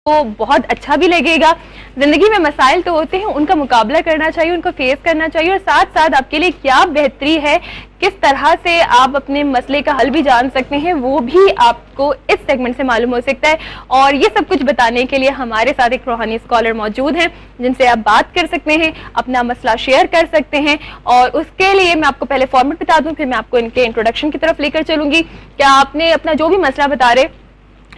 तो बहुत अच्छा भी लगेगा। जिंदगी में मसाइल तो होते हैं, उनका मुकाबला करना चाहिए, उनको फेस करना चाहिए, और साथ साथ आपके लिए क्या बेहतरी है, किस तरह से आप अपने मसले का हल भी जान सकते हैं, वो भी आपको इस सेगमेंट से मालूम हो सकता है। और ये सब कुछ बताने के लिए हमारे साथ एक रूहानी स्कॉलर मौजूद हैं जिनसे आप बात कर सकते हैं, अपना मसला शेयर कर सकते हैं। और उसके लिए मैं आपको पहले फॉर्मेट बता दूं, फिर मैं आपको इनके इंट्रोडक्शन की तरफ लेकर चलूंगी। क्या आपने अपना जो भी मसला बता रहे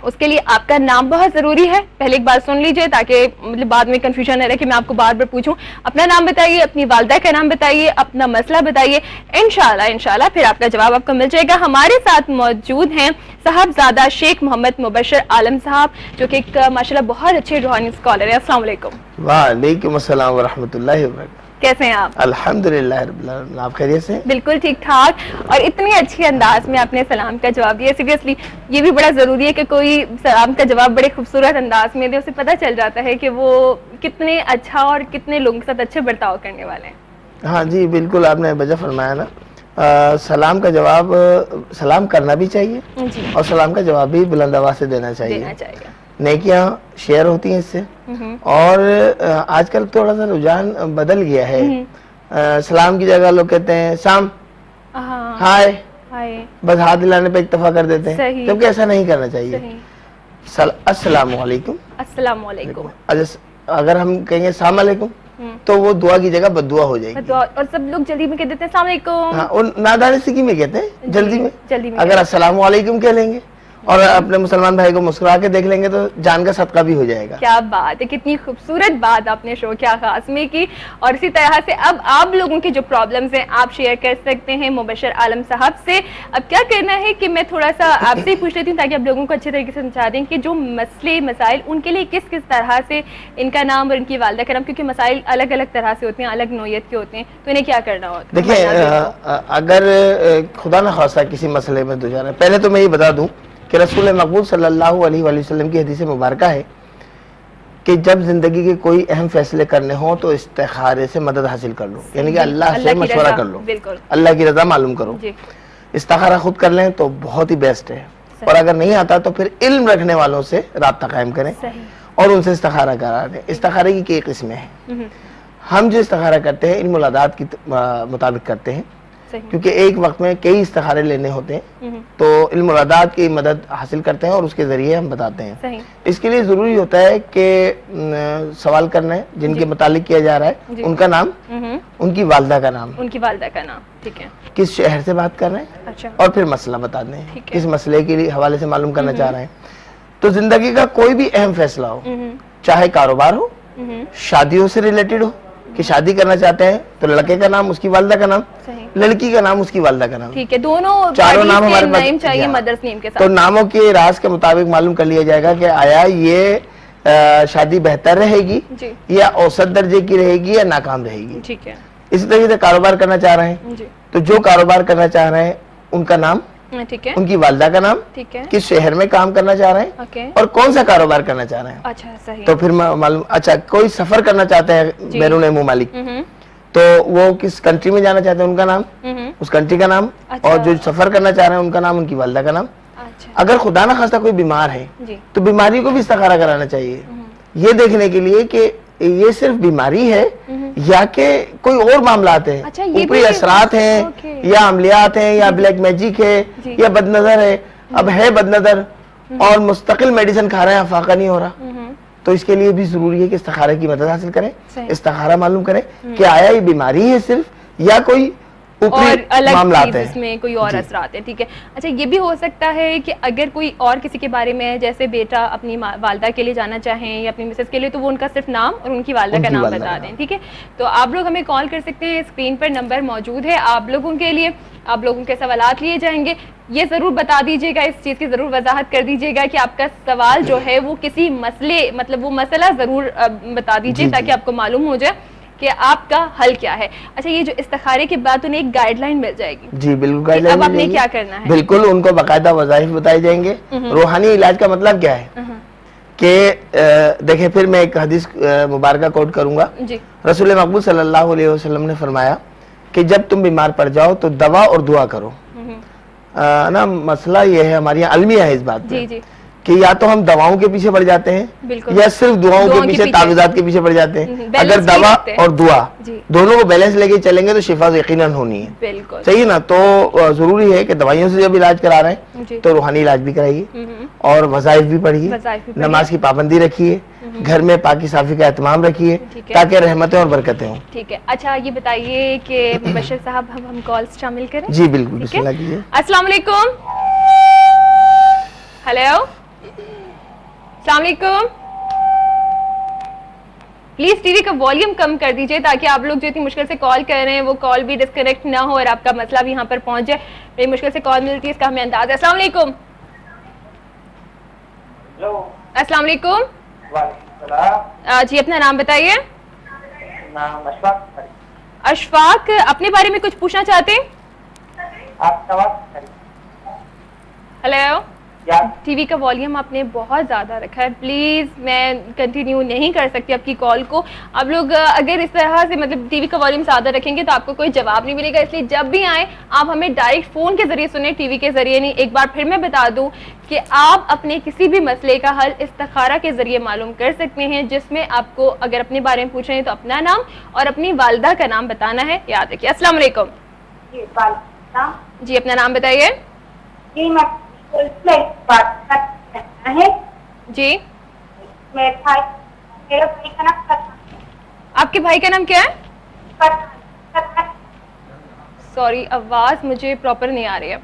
उसके लिए आपका नाम बहुत जरूरी है। पहले एक बात सुन लीजिए ताकि मतलब बाद में कंफ्यूजन न रहे कि मैं आपको बार बार पूछूं। अपना नाम बताइए, अपनी वालदा का नाम बताइए, अपना मसला बताइए। इंशाल्लाह फिर आपका जवाब आपको मिल जाएगा। हमारे साथ मौजूद हैं साहबजादा शेख मोहम्मद मुबशर आलम साहब, जो कि एक माशाल्लाह बहुत अच्छे रूहानी स्कॉलर हैं। अस्सलाम वालेकुम। वालेकुम अस्सलाम व रहमतुल्लाहि व बरकातहू। कैसे हैं आप? अल्हम्दुलिल्लाह रब्बिल आलमीन। आप खैरियत से? बिल्कुल ठीक ठाक। और इतने अच्छे अंदाज में आपने सलाम का जवाब दिया। सीरियसली ये भी बड़ा जरूरी है कि कोई सलाम का जवाब बड़े खूबसूरत अंदाज में दे, उसे पता चल जाता है कि वो कितने अच्छा और कितने लोगों के साथ अच्छे बर्ताव करने वाले हैं। हाँ जी बिल्कुल, आपने वजह फरमाया ना। सलाम का जवाब सलाम करना भी चाहिए जी। और सलाम का जवाब भी बुलंद आवाज से देना चाहिए। नेकियां शेयर होती हैं इससे। और आजकल थोड़ा सा रुझान बदल गया है। सलाम की जगह लोग कहते हैं शाम, हाय, बस हाथ हिलाने पे इक्तफा कर देते हैं, जबकि ऐसा नहीं करना चाहिए। अस्सलाम वालेकुम। अस्सलाम वालेकुम। अगर हम कहेंगे सलाम अलैकुम तो वो दुआ की जगह बद्दुआ हो जाएगी। और सब लोग जल्दी में कह देते हैं सलाम अलैकुम। हाँ, और नादानिस्ती में कहते हैं जल्दी में। अगर अस्सलाम वालेकुम कह लेंगे और अपने मुसलमान भाई को मुस्कुरा के देख लेंगे तो जान का सदका भी हो जाएगा। क्या बात है, कितनी खूबसूरत बात आपने शो के आगाज में की। और इसी तरह से अब आप लोगों की जो प्रॉब्लम्स हैं आप शेयर कर सकते हैं मुबशर आलम साहब से। अब क्या करना है कि मैं थोड़ा सा आपसे ही पूछ लेती हूँ ताकि आप लोगों को अच्छे तरीके से समझा दें कि जो मसले मसाइल उनके लिए किस किस तरह से इनका नाम और इनकी वालदा का नाम, क्योंकि मसाइल अलग अलग तरह से होते हैं, अलग नौयत के होते हैं, तो इन्हें क्या करना होता है? देखिए, अगर खुदा न खास्ता किसी मसले में गुजरा है, पहले तो मैं ये बता दूं कि रसूल मकबूल सल्लल्लाहु अलैहि वसल्लम की हदीस मुबारका है कि जब जिंदगी के कोई अहम फैसले करने हो तो इस्तिखारे से मदद हासिल कर लो, यानी कि अल्लाह से मशवरा कर लो, अल्लाह की रजा मालूम करो। इस्तिखारा खुद कर लें तो बहुत ही बेस्ट है, और अगर नहीं आता तो फिर इल्म रखने वालों से राब्ता कायम करें और उनसे इस्तिखारा करा दें। इस्तिखारे की कई किस्में हैं। हम जो इस्तिखारा करते हैं इल्मुल आदात के मुताबिक करते हैं, क्योंकि एक वक्त में कई इस्तिखारे लेने होते हैं, तो इल्मुल आदात की मदद हासिल करते हैं और उसके जरिए हम बताते हैं। इसके लिए जरूरी होता है कि सवाल करना है जिनके मुतालिक किया जा रहा है, उनका नाम, उनकी वालदा का नाम, ठीक है, किस शहर से बात कर रहे हैं, अच्छा, और फिर मसला बता दें, किस मसले के लिए हवाले से मालूम करना चाह रहे हैं। तो जिंदगी का कोई भी अहम फैसला हो, चाहे कारोबार हो, शादियों से रिलेटेड हो, कि शादी करना चाहते हैं तो लड़के का नाम, उसकी वालदा का नाम, लड़की का नाम, उसकी वालदा का नाम, ठीक है, दोनों चारों नाम हमारे पास चाहिए मदर्स नेम के साथ। तो नामों के राज के मुताबिक मालूम कर लिया जाएगा कि आया ये शादी बेहतर रहेगी या औसत दर्जे की रहेगी या नाकाम रहेगी। ठीक है। इसी तरीके से कारोबार करना चाह रहे हैं तो जो कारोबार करना चाह रहे हैं उनका नाम, ठीक है, उनकी वालदा का नाम, ठीक है, किस शहर में काम करना चाह रहे हैं और कौन सा कारोबार करना चाह रहे हैं। अच्छा, सही। तो फिर मालूम, अच्छा, कोई सफर करना चाहते हैं बैरून मुमालिक, तो वो किस कंट्री में जाना चाहते हैं उनका नाम, उस कंट्री का नाम, और जो सफर करना चाह रहे हैं उनका नाम, उनकी वालदा का नाम। अगर खुदा न खास्ता कोई बीमार है तो बीमारी को भी इस्तिखारा कराना चाहिए, ये देखने के लिए कि ये सिर्फ बीमारी है या कि कोई और मामलात है, ऊपरी असरात हैं या अमलियात हैं या ब्लैक मैजिक है या बदनजर है। अब है बदनजर और मुस्तकिल मेडिसिन खा रहे हैं, अफाका नहीं हो रहा, तो इसके लिए भी जरूरी है कि इस्तिखारा की मदद हासिल करें, इस्तिखारा मालूम करें कि आया ये बीमारी है सिर्फ या कोई और अलग चीज इसमें कोई और असरात है। ठीक है। अच्छा, ये भी हो सकता है कि अगर कोई और किसी के बारे में, जैसे बेटा अपनी वालदा के लिए जाना चाहें या अपनी मिसेस के लिए, तो वो उनका सिर्फ नाम और उनकी वालदा का नाम बता दें। ठीक है, तो आप लोग हमें कॉल कर सकते हैं, स्क्रीन पर नंबर मौजूद है आप लोगों के लिए, आप लोगों के सवालात लिए जाएंगे। ये जरूर बता दीजिएगा, इस चीज की जरूर वजाहत कर दीजिएगा कि आपका सवाल जो है वो किसी मसले, मतलब वो मसला जरूर बता दीजिए ताकि आपको मालूम हो जाए कि आपका हल क्या है। अच्छा, ये जो इस्तिखारे के बाद उन्हें एक गाइडलाइन मिल जाएगी। जी बिल्कुल, गाइडलाइन। अब आपने क्या करना है? बिल्कुल, उनको बाकायदा वज़ाइफ बताए जाएंगे। रूहानी इलाज का मतलब क्या है कि देखिए, फिर मैं एक हदीस मुबारका कोट करूंगा। रसूल मकबूल सल्लल्लाहु अलैहि वसल्लम ने फरमाया कि जब तुम बीमार पड़ जाओ तो दवा और दुआ करो। ना मसला ये है, हमारे यहाँ अलमिया है इस बात पे कि या तो हम दवाओं के पीछे पड़ जाते हैं या सिर्फ दुआओं के पीछे, तावीज़ात के पीछे पड़ जाते हैं। अगर दवा और दुआ दोनों को बैलेंस लेके चलेंगे तो शिफा यकीनन होनी है। बिल्कुल सही है ना। तो जरूरी है कि दवाइयों से जब इलाज करा रहे हैं तो रूहानी इलाज भी कराइए और वज़ाइफ भी पढ़िए, नमाज की पाबंदी रखिए, घर में पाकी साफी का एहतमाम रखिए ताकि रहमतें और बरकतें हों। ठीक है। अच्छा ये बताइए कि मुबश्शिर साहब हम कॉल्स शामिल करें? जी बिल्कुल, बिस्मिल्लाह कीजिए। अस्सलाम वालेकुम। हेलो, अस्सलाम वालेकुम। प्लीज टीवी का वॉल्यूम कम कर दीजिए ताकि आप लोग जो इतनी मुश्किल से कॉल कर रहे हैं वो कॉल भी डिस्कनेक्ट ना हो और आपका मसला भी यहाँ पर पहुंच जाए। बड़ी मुश्किल से कॉल मिलती है, इसका हमें अंदाजा। अस्सलाम वालेकुम। अस्सलाम वालेकुम। जी अपना नाम बताइए। नाम अशफाक। अशफाक, अपने बारे में कुछ पूछना चाहते हैं? हेलो, टीवी का वॉल्यूम आपने बहुत ज़्यादा रखा है, प्लीज़ मैं कंटिन्यू नहीं कर सकती आपकी कॉल को। आप लोग अगर इस तरह से मतलब टीवी का वॉल्यूम ज़्यादा रखेंगे तो आपको कोई जवाब नहीं मिलेगा, इसलिए जब भी आए आप हमें डायरेक्ट फ़ोन के ज़रिए सुने, टीवी के ज़रिए नहीं। एक बार फिर मैं बता दूं कि आप अपने किसी भी मसले का हल इस्तिखारा के ज़रिए मालूम कर सकते हैं, जिसमें आपको अगर अपने बारे में पूछ रहे हैं तो अपना नाम और अपनी वालदा का नाम बताना है। याद रखिए। अस्सलाम वालेकुम। जी अपना नाम बताइए। जी मेरे भाई का नाम आपके भाई का नाम क्या है? सॉरी आवाज मुझे प्रॉपर नहीं आ रही है।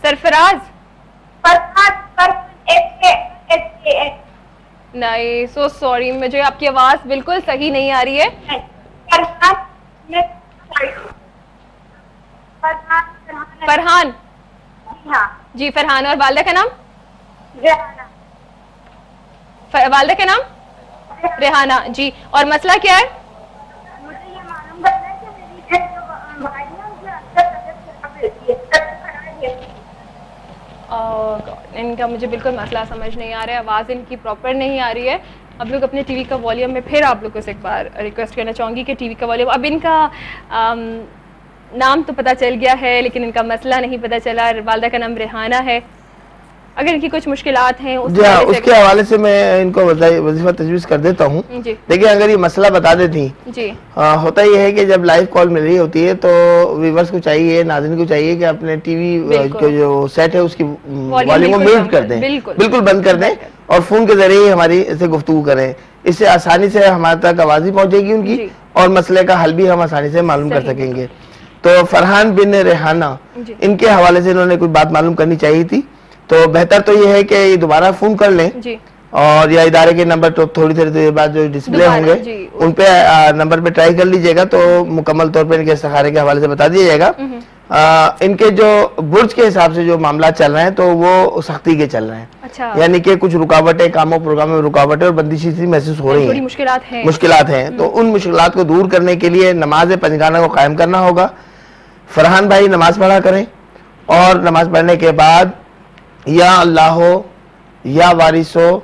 सरफराज नहीं, सो सॉरी, मुझे आपकी आवाज बिल्कुल सही नहीं आ रही है। फरहान। जी फरहान, और वालदा का नाम? वालदा का नाम रेहाना। जी, और मसला क्या है? मुझे ये मालूम करना है कि मेरी जो भाई है उनकी अक्सर तबीयत खराब रहती है। इनका मुझे बिल्कुल मसला समझ नहीं आ रहा है, आवाज़ इनकी प्रॉपर नहीं आ रही है। आप लोग अपने टीवी का वॉल्यूम में, फिर आप लोगों से एक बार रिक्वेस्ट करना चाहूँगी कि टीवी का वॉल्यूम, अब इनका नाम तो पता चल गया है लेकिन इनका मसला नहीं पता चला। वालदा का नाम रेहाना है। अगर इनकी कुछ मुश्किलात हैं उसके हवाले से मैं इनको वजीफा तजवीज़ कर देता हूँ। देखिए अगर ये मसला बता देती जी, होता ये है कि जब लाइव कॉल मिल रही होती है तो व्यूअर्स को चाहिए, नाज़रीन को चाहिए कि अपने टीवी के जो सेट है उसकी वॉल्यूम को म्यूट कर दें, बिल्कुल बंद कर दें और फोन के जरिए हमारी से गुफ्तगू करें। इससे आसानी से हमारे तक आवाज़ ही पहुँचेगी उनकी और मसले का हल भी हम आसानी से मालूम कर सकेंगे। तो फरहान बिन रेहाना, इनके हवाले से इन्होंने कुछ बात मालूम करनी चाहिए थी, तो बेहतर तो ये है कि दोबारा फोन कर लें जी। और या इदारे के नंबर तो थोड़ी देर बाद जो डिस्प्ले होंगे उन पे नंबर पे ट्राई कर लीजिएगा, तो मुकम्मल तौर पे इनके इस्तिखारे के हवाले से बता दिया जाएगा। इनके जो बुर्ज के हिसाब से जो मामला चल रहे हैं तो वो सख्ती के चल रहे हैं। अच्छा। यानी कि कुछ रुकावटें, कामों प्रोग्राम में रुकावटें और बंदिशी सी महसूस हो रही है, मुश्किलात हैं। तो उन मुश्किलात को दूर करने के लिए नमाज पंजगाना को कायम करना होगा। फरहान भाई नमाज पढ़ा करें और नमाज पढ़ने के बाद या अल्लाह हो या वारिसो,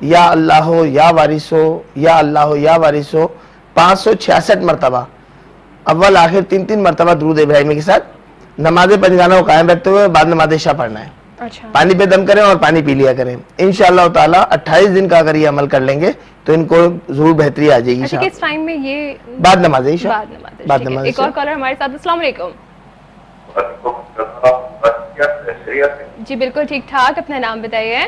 या अल्लाह हो या वारिसो, या अल्लाह हो या वारिसो 566 मरतबा अव्वल आखिर 3-3 मरतबा दुरूद इब्राहिमी के साथ नमाज पंजगाना को कायम रखते हुए बाद नमाज इशा पढ़ना है। अच्छा। पानी पे दम करें और पानी पी लिया करें। इंशाअल्लाह ताला 28 दिन का अगर ये अमल कर लेंगे तो इनको जरूर बेहतरी आ जाएगी। अच्छा, किस टाइम में ये? बाद नमाज इशा। बाद नमाज। एक और कॉलर हमारे साथ। अस्सलाम वालेकुम। जी बिल्कुल ठीक ठाक, अपना नाम बताइए।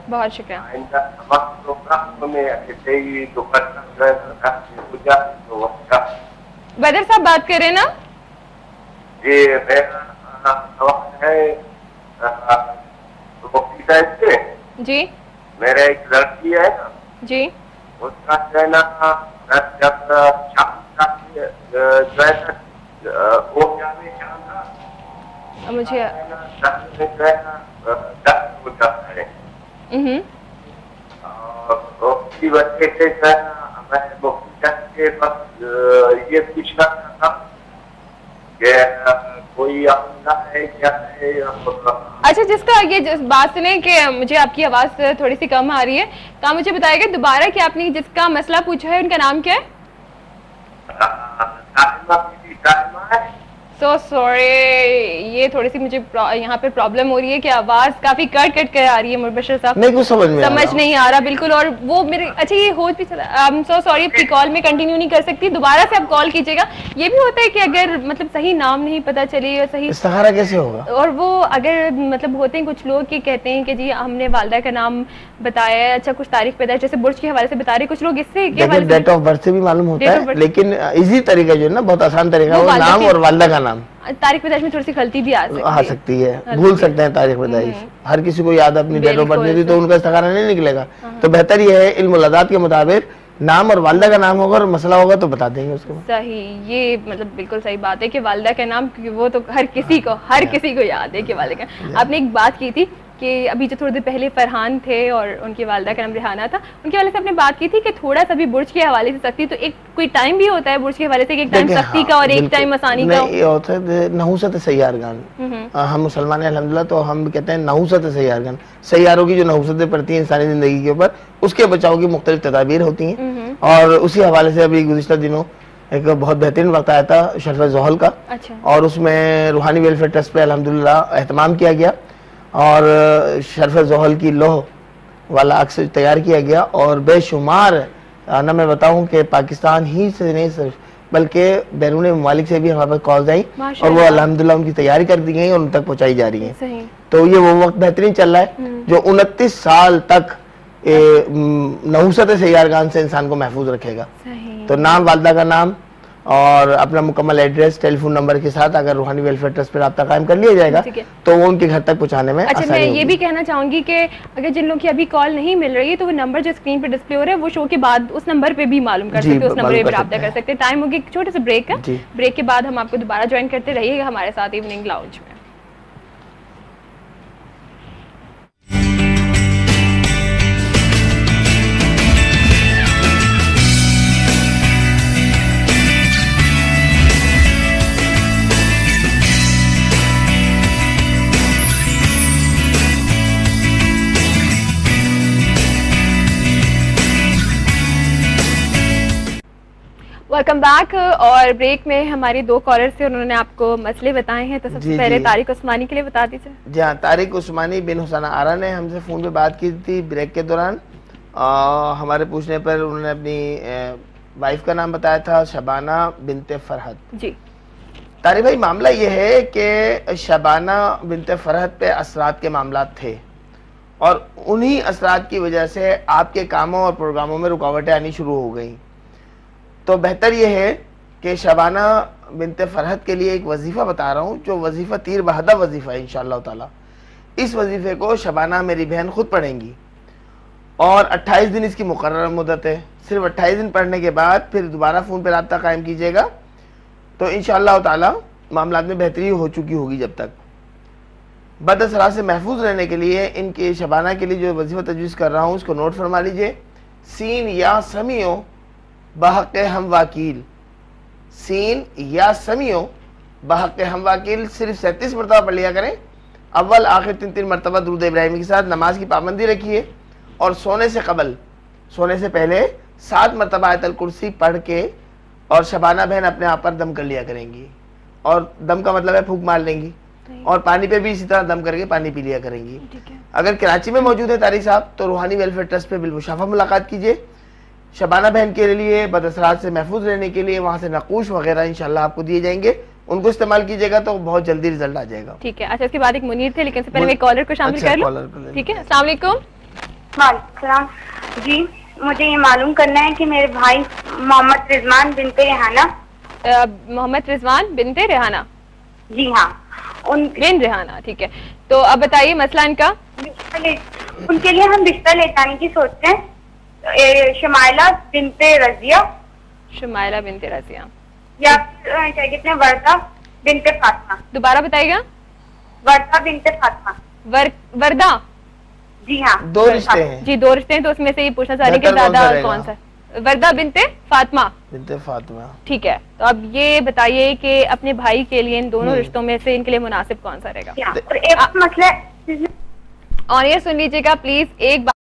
बहुत शुक्रिया। बदर साहब बात कर रहे हैं ना? जी मेरा सवाल है जी, मेरा एक लड़की है ना जी, उसका जो है ना जब मुझे उसकी वजह से जो है ना मैं के पास ये पूछना था कि कोई अपना है क्या है अच्छा, जिसका ये बात सुने कि मुझे आपकी आवाज थोड़ी सी कम आ रही है, तो आप मुझे बताइएगा दोबारा कि आपने जिसका मसला पूछा है उनका नाम क्या है? सो सॉरी, ये थोड़ी सी मुझे यहाँ पे प्रॉब्लम हो रही है कि आवाज काफी कट कट कर आ रही है मुबशर साहब। नहीं कुछ समझ नहीं आ रहा बिल्कुल। और वो मेरे अच्छा ये हो भी चला, आई एम सो सॉरी, आपकी कॉल में कंटिन्यू नहीं कर सकती, दोबारा से आप कॉल कीजिएगा। ये भी होता है कि अगर मतलब सही नाम नहीं पता चले और सही इस्तिखारा कैसे होगा, और वो अगर मतलब होते हैं कुछ लोग कि कहते हैं कि जी हमने वालदा का नाम बताया है, अच्छा कुछ तारीख पैदा जैसे बुर्ज के हवाले से बता रहे, कुछ लोग इससे डेट ऑफ बर्थ से भी मालूम होता है, लेकिन इजी तरीका जो है ना, बहुत आसान तरीका है, वो नाम और वालदा का नाम। तारीख पैदाइश में थोड़ी सी गलती भी आ सकती है, भूल सकते हैं तारीख पैदाइश, हर किसी को याद अपनी डेट ऑफ बर्थ नहीं थी तो उनका इस्तिखारा नहीं निकलेगा। तो बेहतर ये है इल्मुल अदात के मुताबिक नाम और वालदा का नाम होगा और मसला होगा तो बता देंगे उसको। सही, ये मतलब बिल्कुल सही बात है कि वालदा का नाम, क्योंकि वो तो हर किसी को याद है कि वालदा का। आपने एक बात की थी कि अभी जो थोड़ी देर पहले फरहान थे और उनकी वालदा का नाम रिहाना था, उनके वाले से आपने बात की थी कि थोड़ा सा भी बुर्ज के हवाले से सख्ती, तो एक कोई टाइम भी होता है बुर्ज के हवाले से, एक टाइम सख्ती का और एक टाइम आसानी का? ये होता है नहुसत सैयारगान। हम मुसलमान हैं अल्हम्दुलिल्लाह, तो हम कहते हैं नहुसत सैयारगान, सैयारों की जो नहुसतें पड़ती हैं इंसानी जिंदगी के ऊपर, उसके बचाव की मुख्तलिफ तदाबीर होती हैं। और उसी हवाले से अभी गुज़िश्ता दिनों एक बहुत बेहतरीन वक्त आया था शरफ ज़ोहल का। अच्छा। और उसमें रूहानी वेलफेयर ट्रस्ट पे अल्हम्दुलिल्लाह एहतमाम किया गया और शरफ ज़ोहल की लोह वाला अक्स तैयार किया गया और बेशुमार ना मैं बताऊं कि पाकिस्तान ही से नहीं सिर्फ बल्कि बैरून ममालिक से भी हमारे पास कॉल्स आई और वो अल्हम्दुलिल्लाह उनकी तैयारी कर दी गई और उन तक पहुंचाई जा रही है। तो ये वो वक्त बेहतरीन चल रहा है जो 29 साल तक नहुसत सैयारगान से इंसान को महफूज रखेगा। तो नाम, वालदा का नाम और अपना मुकम्मल एड्रेस, टेलीफोन नंबर के साथ अगर रूहानी वेलफेयर ट्रस्ट पर राब्ता कायम कर लिया जाएगा तो वो उनके घर तक पहुंचाने में अच्छा, मैं ये भी कहना चाहूंगी कि अगर जिन लोगों की अभी कॉल नहीं मिल रही है तो वो नंबर जो स्क्रीन पे डिस्प्ले हो रहा है वो शो के बाद उस नंबर पे भी मालूम कर सकते हैं, उस नंबर पे राब्ता कर सकते हैं। टाइम होगी एक छोटे से ब्रेक का, ब्रेक के बाद हम आपको दोबारा ज्वाइन करते रहिएगा हमारे साथ इवनिंग लाउंज में। Welcome back. और ब्रेक में हमारी दो कॉलर से उन्होंने आपको मसले बताए हैं, तो सबसे पहले तारिक उस्मानी के लिए बता दीजिए। जी हाँ, तारिक उस्मानी बिन हुसैन आरा ने हमसे फ़ोन पे बात की थी ब्रेक के दौरान। हमारे पूछने पर उन्होंने अपनी वाइफ का नाम बताया था, शबाना बिनते फरहत। जी तारिक भाई, मामला ये है कि शबाना बिनते फरहत पे असरात के मामला थे और उन्हीं असरात की वजह से आपके कामों और प्रोग्रामों में रुकावटें आनी शुरू हो गई। तो बेहतर यह है कि शबाना बिनते फरहत के लिए एक वजीफ़ा बता रहा हूँ, जो वजीफ़ा तीर बहदा वजीफ़ा है इंशाअल्लाह ताला। इस वजीफ़े को शबाना मेरी बहन खुद पढ़ेंगी और 28 दिन इसकी मुकर्रर मुद्दत है। सिर्फ 28 दिन पढ़ने के बाद फिर दोबारा फ़ोन पर राब्ता कायम कीजिएगा तो इंशाअल्लाह ताला मामलात में बेहतरी हो चुकी होगी। जब तक बदअसरात से महफूज रहने के लिए इनके शबाना के लिए जो वजीफ़ा तजवीज़ कर रहा हूँ उसको नोट फरमा लीजिए। सीन या समियो बहक़ हम वाकील, सीन या समियो बहक़ हम वाकील सिर्फ 37 मरतबा पढ़ लिया करें। अव्वल आखिर 3 मरतबा दुरूद इब्राहिमी के साथ नमाज की पाबंदी रखिए और सोने से कबल, सोने से पहले 7 मरतबा आयतल कुर्सी पढ़ के और शबाना बहन अपने आप पर दम कर लिया करेंगी। और दम का मतलब है फूंक मार लेंगी और पानी पे भी इसी तरह दम करके पानी पी लिया करेंगी। अगर कराची में मौजूद है तारिक साहब तो रूहानी वेलफेयर ट्रस्ट पे बिलमुशाफा मुलाकात कीजिए। शबाना बहन के लिए बदअसरात से महफूज रहने के लिए वहाँ से नकूश वगैरह इंशाल्लाह आपको दिए जाएंगे, उनको इस्तेमाल कीजिएगा तो बहुत जल्दी रिजल्ट आ जाएगा। ठीक है। अच्छा, इसके बाद एक मुनीर थे, लेकिन पहले मैं कॉलर को शामिल कर लूं। ठीक है, अस्सलाम वालेकुम। वालेकुम जी, मुझे ये मालूम करना है कि मेरे भाई मोहम्मद रिजवान बिनते रेहाना, मोहम्मद रिजवान बिनते रेहाना, जी हाँ, बिन रेहाना, ठीक है। तो अब बताइए मसला इनका। उनके लिए हम रिश्ता ले जाने की सोचते हैं। शमाइला बिनते रजिया, शमाइला बिनते रजिया या क्या कहते हैं वर्दा बिनते फातिमा। दोबारा बताइएगा। वर्दा बिनते फातिमा। वर्दा, जी हाँ, 2 रिश्ते हैं। जी 2 रिश्ते हैं, तो उसमें से ये पूछना चाह रहे हैं कि ज्यादा कौन सा? वर्दा बिनते फातिमा। बिनते फातिमा, ठीक है। तो अब ये बताइए कि अपने भाई के लिए इन दोनों रिश्तों में से इनके लिए मुनासिब कौन सा रहेगा? और एक मसला और ये सुन लीजिएगा प्लीज एक बार